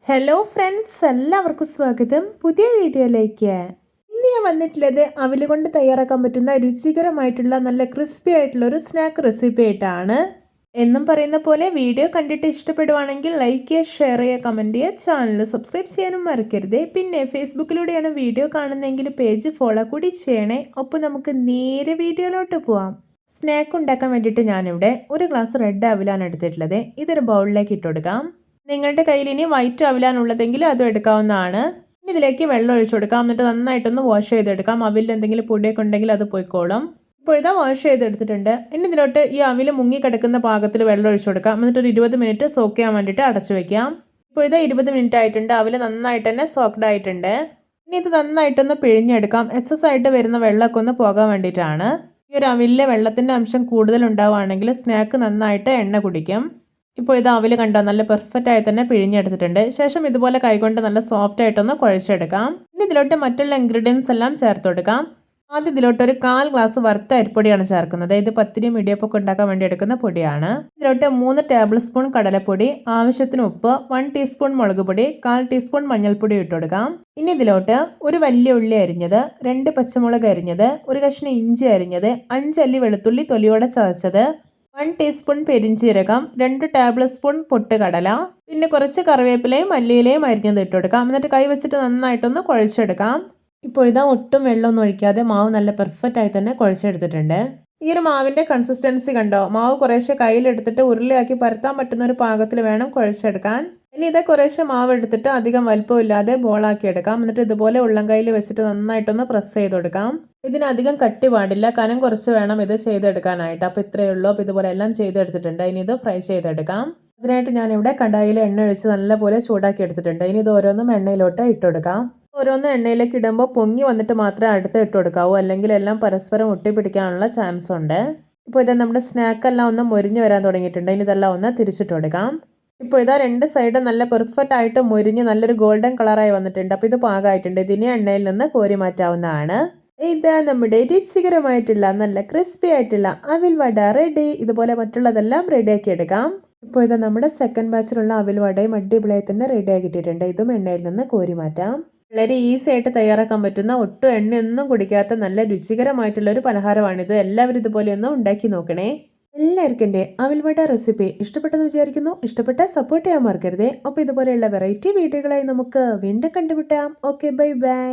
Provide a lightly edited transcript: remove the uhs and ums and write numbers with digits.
Hello friends, എല്ലാവർക്കും സ്വാഗതം പുതിയ വീഡിയോയിലേക്ക്. ഇന്ന് ഞാൻ വന്നിട്ടുള്ളത് അവിൽ കൊണ്ട് തയ്യാറാക്കാൻ പറ്റുന്ന രുചികരമായിട്ടുള്ള നല്ല ക്രിസ്പി ആയിട്ടുള്ള ഒരു സ്നാക്ക് റെസിപ്പി ആയിട്ടാണ്. എന്നും പറയുന്ന പോലെ വീഡിയോ കണ്ടിട്ട് ഇഷ്ടപ്പെടുവാണെങ്കിൽ ലൈക്ക് ചെയ്യുക, ഷെയർ ചെയ്യുക, കമൻറ്റ് ചെയ്യുക, ചാനൽ സബ്സ്ക്രൈബ് ചെയ്യാനും മറക്കരുത്. പിന്നെ ഫേസ്ബുക്കിലൂടെയാണ് വീഡിയോ കാണുന്നതെങ്കിൽ പേജ് ഫോളോ കൂടി ചെയ്യണേ. ഒപ്പം നമുക്ക് നേരെ വീഡിയോയിലോട്ട് പോവാം. സ്നാക്ക് ഉണ്ടാക്കാൻ വേണ്ടിയിട്ട് ഞാനിവിടെ ഒരു ഗ്ലാസ് റെഡ് അവിലാണ് എടുത്തിട്ടുള്ളത്. ഇതൊരു ബൗളിലേക്ക് ഇട്ട് കൊടുക്കാം. നിങ്ങളുടെ കയ്യിൽ ഇനി വൈറ്റ് അവിലാനുള്ളതെങ്കിൽ അതും എടുക്കാവുന്നതാണ്. ഇനി ഇതിലേക്ക് വെള്ളം ഒഴിച്ചു കൊടുക്കാം. എന്നിട്ട് നന്നായിട്ടൊന്ന് വാഷ് ചെയ്തെടുക്കാം. അവിലിൽ എന്തെങ്കിലും പൊടിയൊക്കെ ഉണ്ടെങ്കിൽ അത് പോയിക്കോളും. ഇപ്പോൾ ഇതാ വാഷ് ചെയ്തെടുത്തിട്ടുണ്ട്. ഇനി ഇതിലോട്ട് ഈ അവിൽ മുങ്ങിക്കിടക്കുന്ന പാകത്തിൽ വെള്ളം ഒഴിച്ചു കൊടുക്കാം. എന്നിട്ട് ഒരു 20 മിനിറ്റ് സോക്ക് ചെയ്യാൻ വേണ്ടിയിട്ട് അടച്ചു വയ്ക്കാം. ഇപ്പോൾ ഇതാ 20 മിനിറ്റ് ആയിട്ടുണ്ട്. അവിൽ നന്നായിട്ട് തന്നെ സോക്ക്ഡ് ആയിട്ടുണ്ട്. ഇനി ഇത് നന്നായിട്ടൊന്ന് പിഴിഞ്ഞെടുക്കാം. എക്സസ് ആയിട്ട് വരുന്ന വെള്ളമൊക്കെ ഒന്ന് പോകാൻ വേണ്ടിയിട്ടാണ്. ഈ ഒരു അവിലിലെ വെള്ളത്തിൻ്റെ അംശം കൂടുതൽ ഉണ്ടാവുകയാണെങ്കിൽ സ്നാക്ക് നന്നായിട്ട് എണ്ണ കുടിക്കും. ഇപ്പോൾ ഇത് അവിൽ കണ്ടോ, നല്ല പെർഫെക്റ്റ് ആയി തന്നെ പിഴിഞ്ഞെടുത്തിട്ടുണ്ട്. ശേഷം ഇതുപോലെ കൈകൊണ്ട് നല്ല സോഫ്റ്റ് ആയിട്ടൊന്ന് കുഴച്ചെടുക്കാം. ഇനി ഇതിലോട്ട് മറ്റുള്ള ഇൻഗ്രീഡിയൻസ് എല്ലാം ചേർത്ത് കൊടുക്കാം. ആദ്യം ഇതിലോട്ട് ഒരു 1/4 ഗ്ലാസ് വറുത്ത അരിപ്പൊടിയാണ് ചേർക്കുന്നത്. ഇത് പത്തിരിയും ഇടിയപ്പമൊക്കെ ഉണ്ടാക്കാൻ വേണ്ടി എടുക്കുന്ന പൊടിയാണ്. ഇതിലോട്ട് 3 ടേബിൾ സ്പൂൺ കടലപ്പൊടി, ആവശ്യത്തിന് ഉപ്പ്, 1 ടീസ്പൂൺ മുളക് പൊടി, 1/4 ടീസ്പൂൺ മഞ്ഞൾപ്പൊടി ഇട്ട് കൊടുക്കാം. ഇനി ഇതിലോട്ട് ഒരു വലിയ ഉള്ളി അരിഞ്ഞത്, 2 പച്ചമുളക് അരിഞ്ഞത്, ഒരു കഷ്ണം ഇഞ്ചി അരിഞ്ഞത്, 5 അല്ലി വെളുത്തുള്ളി തൊലിയോടെ ചതച്ചത്, 1 ടീസ്പൂൺ പെരിഞ്ചീരകം, 2 ടേബിൾ സ്പൂൺ പൊട്ടുകടല, പിന്നെ കുറച്ച് കറിവേപ്പിലയും മല്ലിയിലയും അരിഞ്ഞത് ഇട്ട് കൊടുക്കാം. എന്നിട്ട് കൈ വെച്ചിട്ട് നന്നായിട്ടൊന്ന് കുഴച്ചെടുക്കാം. ഇപ്പോൾ ഇതാ ഒട്ടും വെള്ളമൊന്നും ഒഴിക്കാതെ മാവ് നല്ല പെർഫെക്റ്റ് ആയി തന്നെ കുഴച്ചെടുത്തിട്ടുണ്ട്. ഈ ഒരു മാവിൻ്റെ കൺസിസ്റ്റൻസി കണ്ടോ, മാവ് കുറേശ്ശെ കയ്യിലെടുത്തിട്ട് ഉരുളയാക്കി പരത്താൻ പറ്റുന്ന ഒരു പാകത്തിൽ വേണം കുഴച്ചെടുക്കാൻ. ഇനി ഇത് കുറേശ്ശെ മാവ് എടുത്തിട്ട് അധികം വലുപ്പമില്ലാതെ ബോളാക്കി എടുക്കാം. എന്നിട്ട് ഇതുപോലെ ഉള്ളം കയ്യിൽ വെച്ചിട്ട് നന്നായിട്ടൊന്ന് പ്രസ് ചെയ്ത് കൊടുക്കാം. ഇതിനധികം കട്ടി പാടില്ല, കനം കുറച്ച് വേണം ഇത് ചെയ്തെടുക്കാനായിട്ട്. അപ്പോൾ ഇത്രയേ ഉള്ളൂ. അപ്പോൾ ഇതുപോലെ എല്ലാം ചെയ്തെടുത്തിട്ടുണ്ട്. ഇനി ഇത് ഫ്രൈ ചെയ്തെടുക്കാം. അതിനായിട്ട് ഞാനിവിടെ കടായിൽ എണ്ണ ഒഴിച്ച് നല്ലപോലെ ചൂടാക്കി എടുത്തിട്ടുണ്ട്. ഇനി ഇത് ഓരോന്നും എണ്ണയിലോട്ട് ഇട്ട് കൊടുക്കാം. ഓരോന്നും എണ്ണയിലേക്ക് ഇടുമ്പോൾ പൊങ്ങി വന്നിട്ട് മാത്രമേ അടുത്ത് ഇട്ട് കൊടുക്കാവൂ, അല്ലെങ്കിൽ എല്ലാം പരസ്പരം ഒട്ടിപ്പിടിക്കാനുള്ള ചാൻസ് ഉണ്ട്. ഇപ്പോൾ ഇത് നമ്മുടെ സ്നാക്കെല്ലാം ഒന്ന് മൊരിഞ്ഞ് വരാൻ തുടങ്ങിയിട്ടുണ്ട്. ഇനി ഇതെല്ലാം ഒന്ന് തിരിച്ചിട്ട് കൊടുക്കാം. ഇപ്പോൾ ഇതാ 2 സൈഡും നല്ല പെർഫെക്റ്റ് ആയിട്ട് മൊരിഞ്ഞ് നല്ലൊരു ഗോൾഡൻ കളറായി വന്നിട്ടുണ്ട്. അപ്പോൾ ഇത് പാകമായിട്ടുണ്ട്. ഇതിനെ എണ്ണയിൽ നിന്ന് കോരി മാറ്റാവുന്നതാണ്. ഇതാ നമ്മുടെ രുചികരമായിട്ടുള്ള നല്ല ക്രിസ്പി ആയിട്ടുള്ള അവിൽ വട റെഡി. ഇതുപോലെ മറ്റുള്ളതെല്ലാം റെഡിയാക്കി എടുക്കാം. ഇപ്പോൾ ഇത് നമ്മുടെ സെക്കൻഡ് ബാച്ചിലുള്ള അവിൽ വടയും അടിപൊളിയായി തന്നെ റെഡിയാക്കിയിട്ടുണ്ട്. ഇതും എണ്ണയിൽ നിന്ന് കോരി മാറ്റാം. വളരെ ഈസി ആയിട്ട് തയ്യാറാക്കാൻ പറ്റുന്ന, ഒട്ടും എണ്ണയൊന്നും കുടിക്കാത്ത നല്ല രുചികരമായിട്ടുള്ള ഒരു പലഹാരമാണിത്. എല്ലാവരും ഇതുപോലെ ഒന്ന് ഉണ്ടാക്കി നോക്കണേ. എല്ലാവർക്കും എൻ്റെ അവിൽ വട റെസിപ്പി ഇഷ്ടപ്പെട്ടെന്ന് വിചാരിക്കുന്നു. ഇഷ്ടപ്പെട്ടാൽ സപ്പോർട്ട് ചെയ്യാൻ മറക്കരുതേ. അപ്പോൾ ഇതുപോലെയുള്ള വെറൈറ്റി വീഡിയോകളായി നമുക്ക് വീണ്ടും കണ്ടുമുട്ടാം. Okay, bye bye.